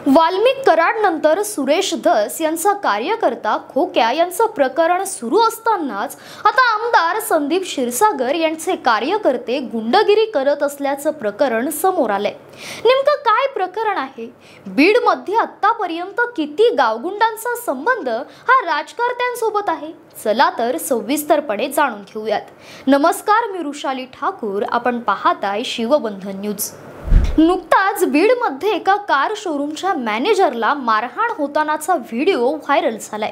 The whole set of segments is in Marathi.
वाल्मिक कराडनंतर सुरेश धस यांचा कार्यकर्ता खोक्या यांचं प्रकरण सुरू असतानाच आता आमदार संदीप क्षीरसागर यांचे कार्यकर्ते गुंडगिरी करत असल्याचं प्रकरण समोर आलंय। नेमकं काय प्रकरण आहे? बीडमध्ये आतापर्यंत किती गावगुंडांचा संबंध हा राजकारत्यांसोबत आहे? चला तर सविस्तरपणे जाणून घेऊयात। नमस्कार, मी रुशाली ठाकूर, आपण पाहताय शिवबंधन न्यूज। नुकताच बीडमध्ये एका कार शोरूमच्या मॅनेजरला मारहाण होतानाचा व्हिडिओ व्हायरल झालाय।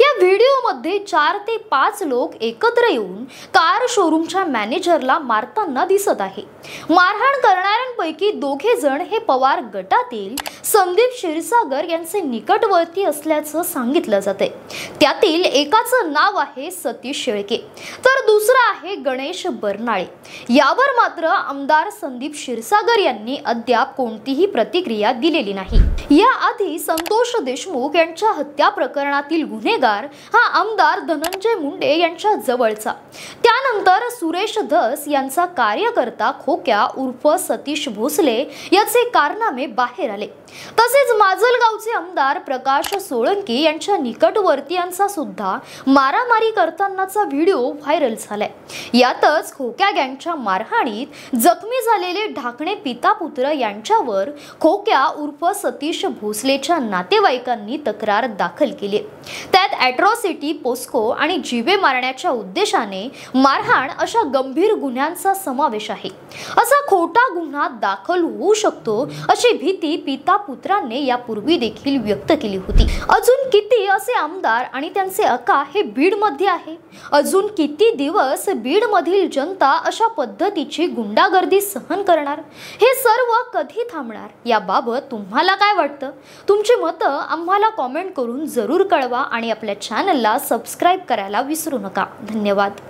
या व्हिडिओमध्ये 4 ते 5 लोक एकत्र येऊन कार शोरूमच्या मॅनेजरला मारताना दिसत आहे। मारहाण करणाऱ्यांपैकी 2 जण हे पवार गटातील संदीप क्षीरसागर यांचे निकटवर्ती असल्याचं सांगितलं जाते। त्यातील एकाचं नाव आहे सतीश शेळके, तर दुसरा आहे गणेश बर्नाळे। यावर मात्र आमदार संदीप क्षीरसागर यांनी अद्याप कोणतीही प्रतिक्रिया दिलेली नाही। याआधी संतोष देशमुख यांच्या हत्या प्रकरणातील गुन्हेगार हा आमदार धनंजय मुंडे यांच्या जवळचा, त्यानंतर सुरेश धस यांचा कार्यकर्ता खोक्या उर्फ सतीश भोसले याचे कारनामे बाहेर आले। तसेच माजलगावचे आमदार प्रकाश सोळंकी यांच्या निकटवर्तीयांचा सुद्धा मारामारी करतानाचा व्हिडिओ व्हायरल झालाय। यातच खोक्या गँगच्या मारहाणीत जखमी झालेले ढाकणे पिता पुत्र यांच्यावर खोक्या उर्फ सतीश भोसलेच्या नातेवाईकांनी तक्रार दाखल केली। त्यात अॅट्रॉसिटी, पोस्को आणि जीवे मारण्याच्या उद्देशाने मारहाण अशा गंभीर गुन्ह्यांचा समावेश आहे। असा खोटा गुन्हा दाखल होऊ शकतो अशी भीती पिता पुत्रांनी यापूर्वी देखील व्यक्त केली होती। अजून किती असे आमदार आणि त्यांचे अका हे बीडमध्ये आहे? अजून किती दिवस बीडमधील जनता अशा पद्धतीची गुंडागर्दी सहन करणार? हे सर्व कधी थांबणार? याबाबत तुम्हाला काय वाटतं? तुमची मतं आम्हाला कमेंट करून जरूर कळवा आणि आपल्या चॅनलला सबस्क्राइब करायला विसरू नका। धन्यवाद।